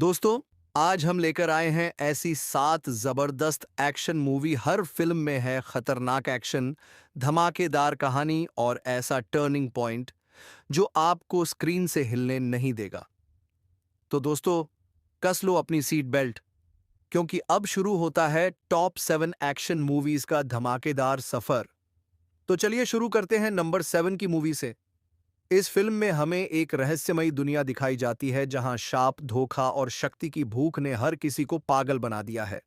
दोस्तों, आज हम लेकर आए हैं ऐसी 7 जबरदस्त एक्शन मूवी। हर फिल्म में है खतरनाक एक्शन, धमाकेदार कहानी और ऐसा टर्निंग पॉइंट जो आपको स्क्रीन से हिलने नहीं देगा। तो दोस्तों, कस लो अपनी सीट बेल्ट, क्योंकि अब शुरू होता है टॉप 7 एक्शन मूवीज का धमाकेदार सफर। तो चलिए शुरू करते हैं नंबर 7 की मूवी से। इस फिल्म में हमें एक रहस्यमयी दुनिया दिखाई जाती है जहां शाप, धोखा और शक्ति की भूख ने हर किसी को पागल बना दिया है।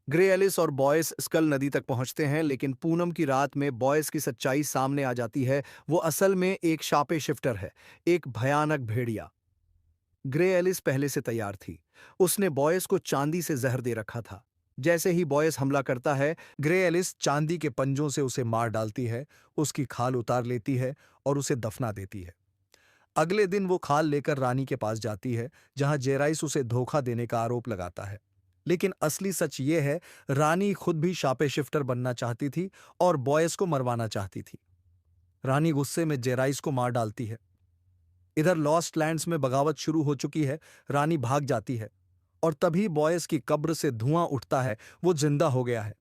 ग्रे एलिस और बॉयस स्कल नदी तक पहुंचते हैं, लेकिन पूनम की रात में बॉयस की सच्चाई सामने आ जाती है। वो असल में एक शापे शिफ्टर है, एक भयानक भेड़िया। ग्रे एलिस पहले से तैयार थी। उसने बॉयस को चांदी से जहर दे रखा था। जैसे ही बॉयस हमला करता है, ग्रे एलिस चांदी के पंजों से उसे मार डालती है, उसकी खाल उतार लेती है और उसे दफना देती है। अगले दिन वो खाल लेकर रानी के पास जाती है, जहां जेराइस उसे धोखा देने का आरोप लगाता है। लेकिन असली सच ये है, रानी खुद भी शापे शिफ्टर बनना चाहती थी और बॉयस को मरवाना चाहती थी। रानी गुस्से में जेराइस को मार डालती है। इधर लॉस्ट लैंड्स में बगावत शुरू हो चुकी है। रानी भाग जाती है और तभी बॉयस की कब्र से धुआं उठता है। वो जिंदा हो गया है।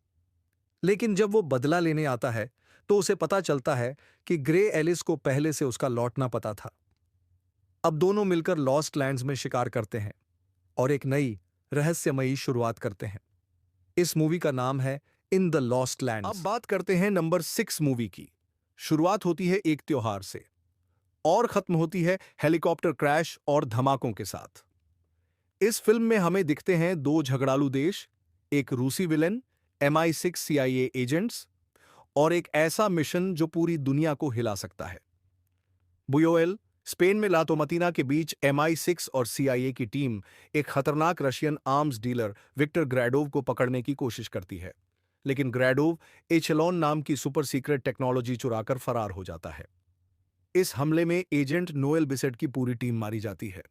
लेकिन जब वो बदला लेने आता है, तो उसे पता चलता है कि ग्रे एलिस को पहले से उसका लौटना पता था। अब दोनों मिलकर लॉस्ट लैंड्स में शिकार करते हैं और एक नई रहस्यमयी शुरुआत करते हैं। इस मूवी का नाम है इन द लॉस्ट लैंड्स। अब बात करते हैं नंबर 6 मूवी की। शुरुआत होती है एक त्योहार से और खत्म होती है हेलीकॉप्टर क्रैश और धमाकों के साथ। इस फिल्म में हमें दिखते हैं दो झगड़ालू देश, एक रूसी विलेन, MI6 CIA एजेंट्स और एक ऐसा मिशन जो पूरी दुनिया को हिला सकता है। बुयोएल, स्पेन में ला तोमातीना के बीच MI6 और CIA की टीम एक खतरनाक रशियन आर्म्स डीलर विक्टर ग्रैडोव को पकड़ने की कोशिश करती है। लेकिन ग्रैडोव एचेलॉन नाम की सुपर सीक्रेट टेक्नोलॉजी चुराकर फरार हो जाता है। इस हमले में एजेंट नोएल बिसेट की पूरी टीम मारी जाती है।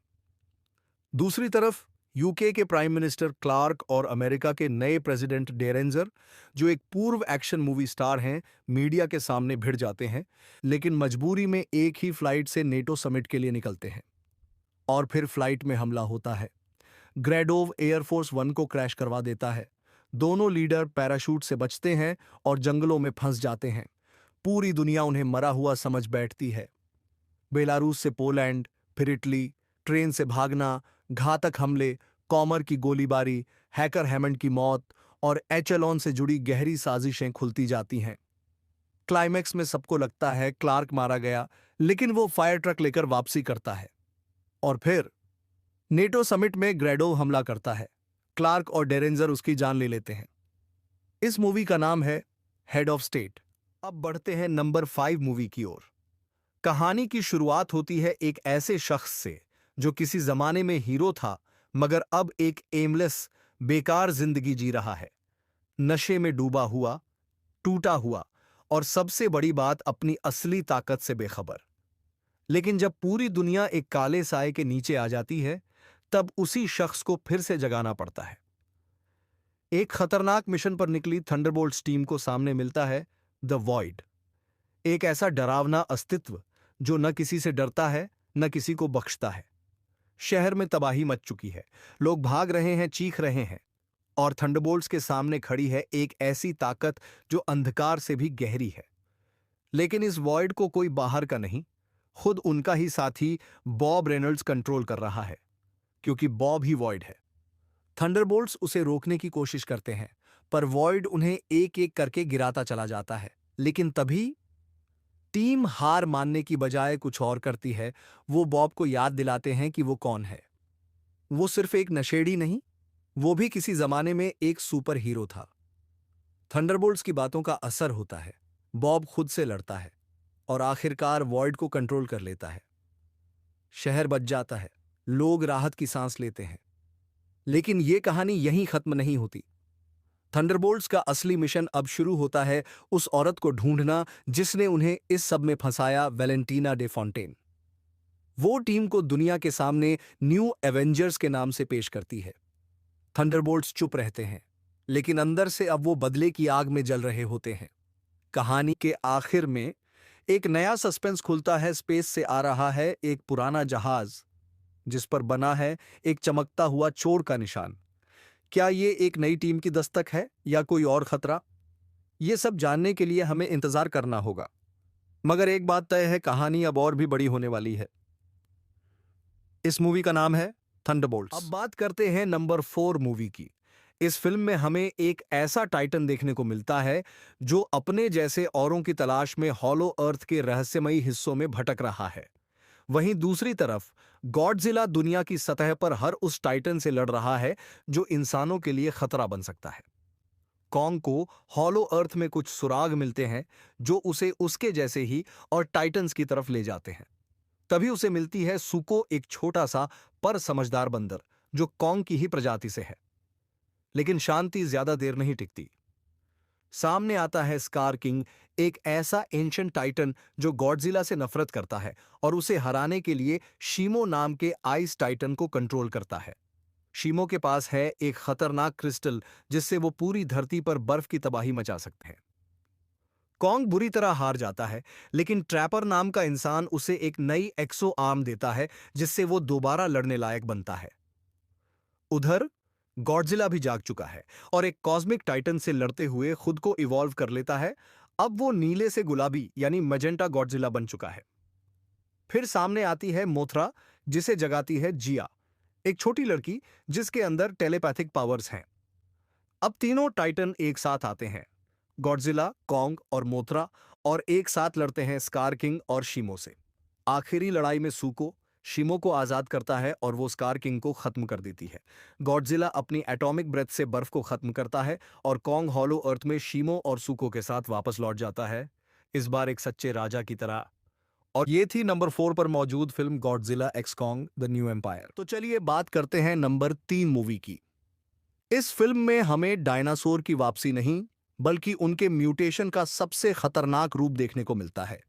दूसरी तरफ यूके के प्राइम मिनिस्टर क्लार्क और अमेरिका के नए प्रेसिडेंट डेरेंजर, जो एक पूर्व एक्शन मूवी स्टार हैं, मीडिया के सामने भिड़ जाते हैं, लेकिन मजबूरी में एक ही फ्लाइट से नेटो समिट के लिए निकलते हैं। और फिर फ्लाइट में हमला होता है। ग्रेडोव एयरफोर्स वन को क्रैश करवा देता है। दोनों लीडर पैराशूट से बचते हैं और जंगलों में फंस जाते हैं। पूरी दुनिया उन्हें मरा हुआ समझ बैठती है। बेलारूस से पोलैंड, फिर इटली, ट्रेन से भागना, घातक हमले, कॉमर की गोलीबारी, हैकर हैमंड की मौत और एचेलॉन से जुड़ी गहरी साजिशें खुलती जाती हैं। क्लाइमैक्स में सबको लगता है क्लार्क मारा गया, लेकिन वो फायर ट्रक लेकर वापसी करता है। और फिर नेटो समिट में ग्रेडोव हमला करता है। क्लार्क और डेरेंजर उसकी जान ले लेते हैं। इस मूवी का नाम है हेड ऑफ स्टेट। अब बढ़ते हैं नंबर 5 मूवी की ओर। कहानी की शुरुआत होती है एक ऐसे शख्स से जो किसी जमाने में हीरो था, मगर अब एक एमलेस, बेकार जिंदगी जी रहा है। नशे में डूबा हुआ, टूटा हुआ और सबसे बड़ी बात, अपनी असली ताकत से बेखबर। लेकिन जब पूरी दुनिया एक काले साए के नीचे आ जाती है, तब उसी शख्स को फिर से जगाना पड़ता है। एक खतरनाक मिशन पर निकली थंडरबोल्ट्स टीम को सामने मिलता है द वॉइड, एक ऐसा डरावना अस्तित्व जो न किसी से डरता है, न किसी को बख्शता है। शहर में तबाही मच चुकी है। लोग भाग रहे हैं, चीख रहे हैं, और थंडरबोल्ट्स के सामने खड़ी है एक ऐसी ताकत जो अंधकार से भी गहरी है। लेकिन इस वॉइड को कोई बाहर का नहीं, खुद उनका ही साथी बॉब रेनल्ड्स कंट्रोल कर रहा है, क्योंकि बॉब ही वॉइड है। थंडरबोल्ट्स उसे रोकने की कोशिश करते हैं, पर वॉइड उन्हें एक एक करके गिराता चला जाता है। लेकिन तभी टीम हार मानने की बजाय कुछ और करती है। वो बॉब को याद दिलाते हैं कि वो कौन है। वो सिर्फ एक नशेड़ी नहीं, वो भी किसी जमाने में एक सुपर हीरो था। थंडरबोल्ट्स की बातों का असर होता है। बॉब खुद से लड़ता है और आखिरकार वॉइड को कंट्रोल कर लेता है। शहर बच जाता है, लोग राहत की सांस लेते हैं। लेकिन ये कहानी यहीं खत्म नहीं होती। थंडरबोल्ट्स का असली मिशन अब शुरू होता है, उस औरत को ढूंढना जिसने उन्हें इस सब में फंसाया, वैलेंटीना डे फॉन्टेन। वो टीम को दुनिया के सामने न्यू एवेंजर्स के नाम से पेश करती है। थंडरबोल्ट्स चुप रहते हैं, लेकिन अंदर से अब वो बदले की आग में जल रहे होते हैं। कहानी के आखिर में एक नया सस्पेंस खुलता है। स्पेस से आ रहा है एक पुराना जहाज, जिस पर बना है एक चमकता हुआ चोर का निशान। क्या ये एक नई टीम की दस्तक है या कोई और खतरा? ये सब जानने के लिए हमें इंतजार करना होगा। मगर एक बात तय है, कहानी अब और भी बड़ी होने वाली है। इस मूवी का नाम है थंडरबोल्ट्स। अब बात करते हैं नंबर 4 मूवी की। इस फिल्म में हमें एक ऐसा टाइटन देखने को मिलता है जो अपने जैसे औरों की तलाश में हॉलो अर्थ के रहस्यमयी हिस्सों में भटक रहा है। वहीं दूसरी तरफ गॉडजिला दुनिया की सतह पर हर उस टाइटन से लड़ रहा है जो इंसानों के लिए खतरा बन सकता है। कॉन्ग को हॉलो अर्थ में कुछ सुराग मिलते हैं जो उसे उसके जैसे ही और टाइटन्स की तरफ ले जाते हैं। तभी उसे मिलती है सुको, एक छोटा सा पर समझदार बंदर जो कॉन्ग की ही प्रजाति से है। लेकिन शांति ज्यादा देर नहीं टिकती। सामने आता है स्कार किंग, एक ऐसा एंशिएंट टाइटन जो गॉडजिला से नफरत करता है और उसे हराने के लिए शीमो नाम के आइस टाइटन को कंट्रोल करता है। शीमो के पास है एक खतरनाक क्रिस्टल जिससे वो पूरी धरती पर बर्फ की तबाही मचा सकते हैं। कॉन्ग बुरी तरह हार जाता है, लेकिन ट्रैपर नाम का इंसान उसे एक नई एक्सो आर्म देता है जिससे वो दोबारा लड़ने लायक बनता है। उधर गॉडजिला भी जाग चुका है और एक कॉस्मिक टाइटन से लड़ते हुए खुद को इवॉल्व कर लेता है। अब वो नीले से गुलाबी यानी मैजेंटा गॉडजिला बन चुका है। फिर सामने आती है मोथरा, जिसे जगाती है जिया, एक छोटी लड़की जिसके अंदर टेलीपैथिक पावर्स हैं। अब तीनों टाइटन एक साथ आते हैं, गॉडजिला, कॉन्ग और मोथरा, और एक साथ लड़ते हैं स्कार किंग और शीमो से। आखिरी लड़ाई में सूको शीमो को आजाद करता है और वो स्कार किंग को खत्म कर देती है। गॉडजिला अपनी एटॉमिक ब्रेथ से बर्फ को खत्म करता है और कॉन्ग हॉलो अर्थ में शीमो और सूको के साथ वापस लौट जाता है, इस बार एक सच्चे राजा की तरह। और ये थी नंबर 4 पर मौजूद film Godzilla x Kong the new empire. तो चलिए बात करते हैं नंबर 3 मूवी की। इस फिल्म में हमें डायनासोर की वापसी नहीं, बल्कि उनके म्यूटेशन का सबसे खतरनाक रूप देखने को मिलता है।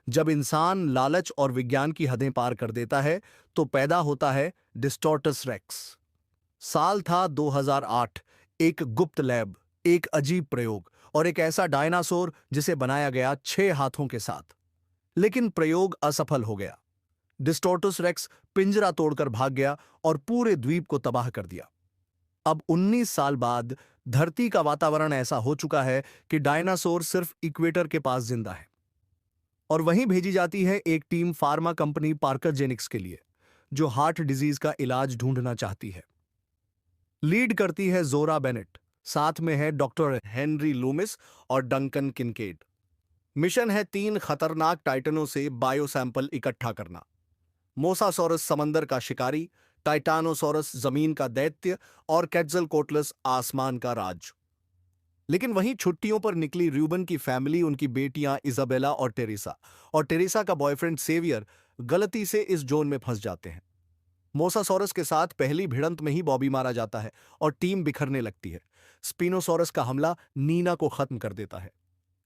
जब इंसान लालच और विज्ञान की हदें पार कर देता है तो पैदा होता है डिस्टोर्टस रेक्स। साल था 2008। एक गुप्त लैब, एक अजीब प्रयोग और एक ऐसा डायनासोर जिसे बनाया गया 6 हाथों के साथ। लेकिन प्रयोग असफल हो गया। डिस्टोर्टस रेक्स पिंजरा तोड़कर भाग गया और पूरे द्वीप को तबाह कर दिया। अब 19 साल बाद धरती का वातावरण ऐसा हो चुका है कि डायनासोर सिर्फ इक्वेटर के पास जिंदा है। और वहीं भेजी जाती है एक टीम फार्मा कंपनी पार्कर जेनिक्स के लिए, जो हार्ट डिजीज का इलाज ढूंढना चाहती है। लीड करती है जोरा बेनेट, साथ में है डॉक्टर हेनरी लूमिस और डंकन किनकेड। मिशन है 3 खतरनाक टाइटनों से बायो सैंपल इकट्ठा करना। मोसासोरस समंदर का शिकारी, टाइटानोसोरस जमीन का दैत्य और केट्ज़ल्कोट्लिस आसमान का राज। लेकिन वहीं छुट्टियों पर निकली रूबन की फैमिली, उनकी बेटियां इजाबेला और टेरेसा का बॉयफ्रेंड सेवियर गलती से इस जोन में फंस जाते हैं। मोसासोरस के साथ पहली भिड़ंत में ही बॉबी मारा जाता है और टीम बिखरने लगती है। स्पिनोसोरस का हमला नीना को खत्म कर देता है।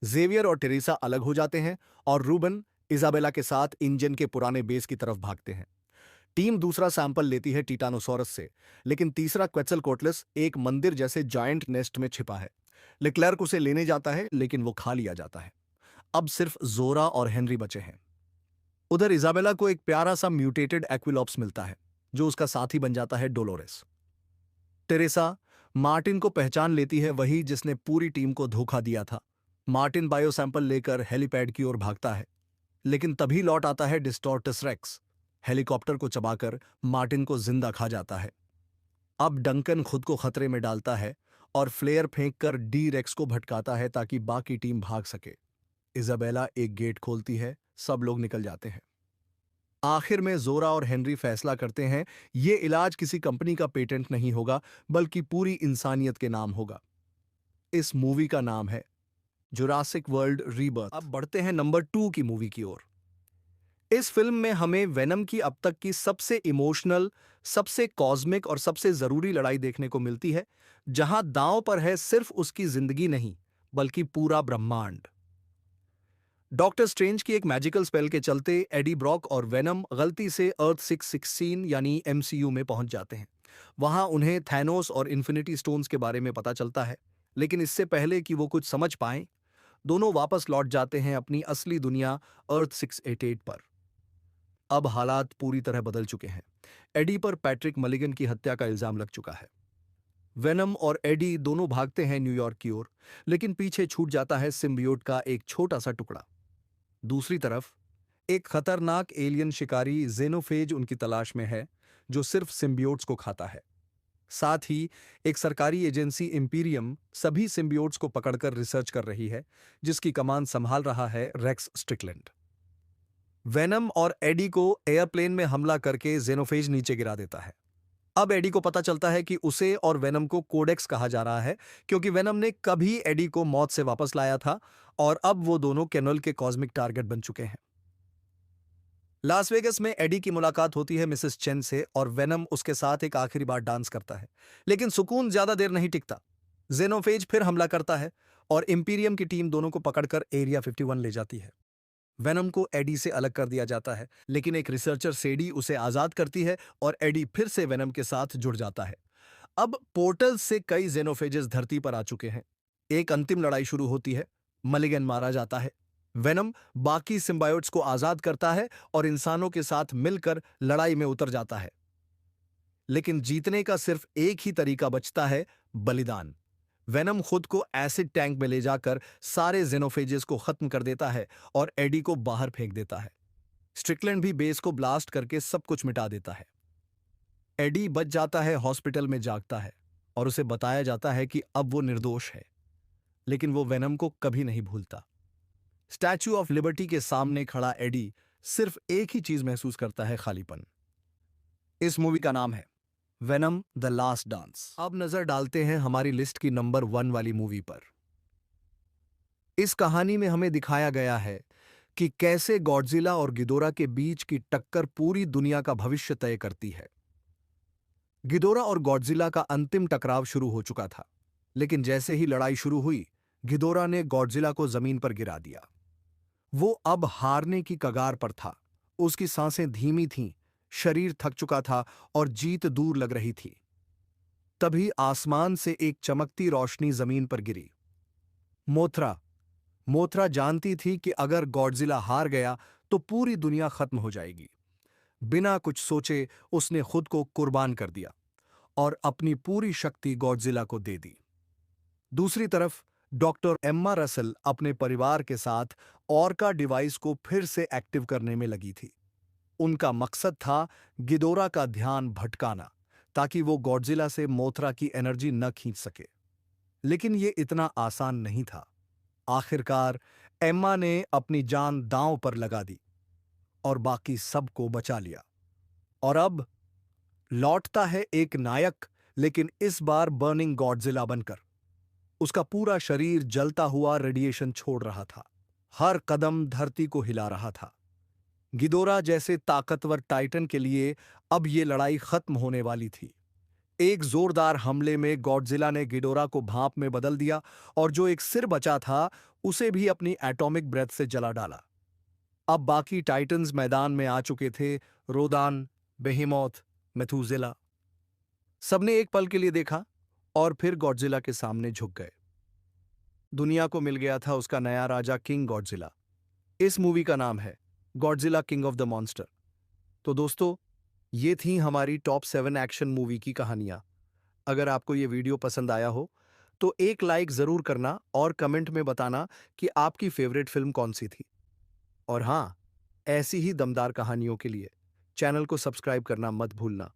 जेवियर और टेरेसा अलग हो जाते हैं और रूबन इजाबेला के साथ इंजन के पुराने बेस की तरफ भागते हैं। टीम दूसरा सैंपल लेती है टिटानोसोरस से, लेकिन तीसरा क्वेट्ज़ल्कोट्लिस एक मंदिर जैसे जायंट नेस्ट में छिपा है। लेक्लर्क उसे लेने जाता है, लेकिन वो खा लिया जाता है। अब सिर्फ जोरा और हेनरी बचे हैं। उधर इजाबेला को एक प्यारा सा म्यूटेटेड एक्विलॉप्स मिलता है, जो उसका साथी बन जाता है डोलोरेस। टेरेसा मार्टिन को पहचान लेती है, वही जिसने पूरी टीम को धोखा दिया था। मार्टिन बायो सैंपल लेकर हेलीपैड की ओर भागता है, लेकिन तभी लौट आता है डिस्टोर्टस रेक्स। हेलीकॉप्टर को चबाकर मार्टिन को जिंदा खा जाता है। अब डंकन खुद को खतरे में डालता है और फ्लेयर फेंककर डी रेक्स को भटकाता है ताकि बाकी टीम भाग सके। इजाबेला एक गेट खोलती है, सब लोग निकल जाते हैं। आखिर में जोरा और हेनरी फैसला करते हैं, ये इलाज किसी कंपनी का पेटेंट नहीं होगा, बल्कि पूरी इंसानियत के नाम होगा। इस मूवी का नाम है जुरासिक वर्ल्ड रीबर्थ। अब बढ़ते हैं नंबर 2 की मूवी की ओर। इस फिल्म में हमें वेनम की अब तक की सबसे इमोशनल, सबसे कॉस्मिक और सबसे जरूरी लड़ाई देखने को मिलती है, जहां दांव पर है सिर्फ उसकी जिंदगी नहीं, बल्कि पूरा ब्रह्मांड। डॉक्टर स्ट्रेंज की एक मैजिकल स्पेल के चलते एडी ब्रॉक और वेनम गलती से अर्थ 616 यानी एमसीयू में पहुंच जाते हैं। वहां उन्हें थैनोस और इन्फिनिटी स्टोन्स के बारे में पता चलता है, लेकिन इससे पहले कि वो कुछ समझ पाएं, दोनों वापस लौट जाते हैं अपनी असली दुनिया अर्थ 688 पर। अब हालात पूरी तरह बदल चुके हैं। एडी पर पैट्रिक मलिगन की हत्या का इल्जाम लग चुका है। वेनम और एडी दोनों भागते हैं न्यूयॉर्क की ओर, लेकिन पीछे छूट जाता है सिम्बियोट का एक छोटा सा टुकड़ा। दूसरी तरफ एक खतरनाक एलियन शिकारी जेनोफेज उनकी तलाश में है, जो सिर्फ सिम्बियोट्स को खाता है। साथ ही एक सरकारी एजेंसी इंपीरियम सभी सिम्बियोट्स को पकड़कर रिसर्च कर रही है, जिसकी कमान संभाल रहा है रेक्स स्ट्रिकलैंड। वेनम और एडी को एयरप्लेन में हमला करके जेनोफेज नीचे गिरा देता है। अब एडी को पता चलता है कि उसे और वेनम को कोडेक्स कहा जा रहा है, क्योंकि वेनम ने कभी एडी को मौत से वापस लाया था और अब वो दोनों केनल के कॉस्मिक टारगेट बन चुके हैं। लास वेगस में एडी की मुलाकात होती है मिसेस चेन से और वेनम उसके साथ एक आखिरी बार डांस करता है, लेकिन सुकून ज्यादा देर नहीं टिकता। जेनोफेज फिर हमला करता है और इंपीरियम की टीम दोनों को पकड़कर एरिया 51 ले जाती है। वेनम को एडी से अलग कर दिया जाता है, लेकिन एक रिसर्चर सेडी उसे आजाद करती है और एडी फिर से वेनम के साथ जुड़ जाता है। अब पोर्टल से कई जेनोफेजेस धरती पर आ चुके हैं। एक अंतिम लड़ाई शुरू होती है। मलिगन मारा जाता है। वेनम बाकी सिम्बायोट्स को आजाद करता है और इंसानों के साथ मिलकर लड़ाई में उतर जाता है। लेकिन जीतने का सिर्फ एक ही तरीका बचता है, बलिदान। वेनम खुद को एसिड टैंक में ले जाकर सारे जेनोफेजेस को खत्म कर देता है और एडी को बाहर फेंक देता है। स्ट्रिकलैंड भी बेस को ब्लास्ट करके सब कुछ मिटा देता है। एडी बच जाता है, हॉस्पिटल में जागता है और उसे बताया जाता है कि अब वो निर्दोष है, लेकिन वो वेनम को कभी नहीं भूलता। स्टैच्यू ऑफ लिबर्टी के सामने खड़ा एडी सिर्फ एक ही चीज महसूस करता है, खालीपन। इस मूवी का नाम है वेनम द लास्ट डांस। अब नजर डालते हैं हमारी लिस्ट की नंबर 1 वाली मूवी पर। इस कहानी में हमें दिखाया गया है कि कैसे गॉडजिला और गिदोरा के बीच की टक्कर पूरी दुनिया का भविष्य तय करती है। गिदोरा और गॉडजिला का अंतिम टकराव शुरू हो चुका था, लेकिन जैसे ही लड़ाई शुरू हुई, गिदोरा ने गॉडजिला को जमीन पर गिरा दिया। वो अब हारने की कगार पर था। उसकी सांसें धीमी थीं, शरीर थक चुका था और जीत दूर लग रही थी। तभी आसमान से एक चमकती रोशनी जमीन पर गिरी। मोथरा मोथरा जानती थी कि अगर गॉडजिला हार गया तो पूरी दुनिया खत्म हो जाएगी। बिना कुछ सोचे उसने खुद को कुर्बान कर दिया और अपनी पूरी शक्ति गॉडजिला को दे दी। दूसरी तरफ डॉक्टर एम्मा रसल अपने परिवार के साथ ऑर्का डिवाइस को फिर से एक्टिव करने में लगी थी। उनका मकसद था गिदोरा का ध्यान भटकाना, ताकि वो गॉडजिला से मोथरा की एनर्जी न खींच सके। लेकिन ये इतना आसान नहीं था। आखिरकार एम्मा ने अपनी जान दांव पर लगा दी और बाकी सबको बचा लिया। और अब लौटता है एक नायक, लेकिन इस बार बर्निंग गॉडजिला बनकर। उसका पूरा शरीर जलता हुआ रेडिएशन छोड़ रहा था, हर कदम धरती को हिला रहा था। गिदोरा जैसे ताकतवर टाइटन के लिए अब ये लड़ाई खत्म होने वाली थी। एक जोरदार हमले में गॉडजिला ने गिडोरा को भाप में बदल दिया और जो एक सिर बचा था उसे भी अपनी एटॉमिक ब्रेथ से जला डाला। अब बाकी टाइटन्स मैदान में आ चुके थे, रोदान, बेहेमोथ, मेथुसेला। सबने एक पल के लिए देखा और फिर गॉडजिला के सामने झुक गए। दुनिया को मिल गया था उसका नया राजा, किंग गॉडजिला। इस मूवी का नाम है Godzilla king of the monster. तो दोस्तों, ये थी हमारी टॉप 7 एक्शन मूवी की कहानियां। अगर आपको ये वीडियो पसंद आया हो तो एक लाइक जरूर करना और कमेंट में बताना कि आपकी फेवरेट फिल्म कौन सी थी। और हाँ, ऐसी ही दमदार कहानियों के लिए चैनल को सब्सक्राइब करना मत भूलना।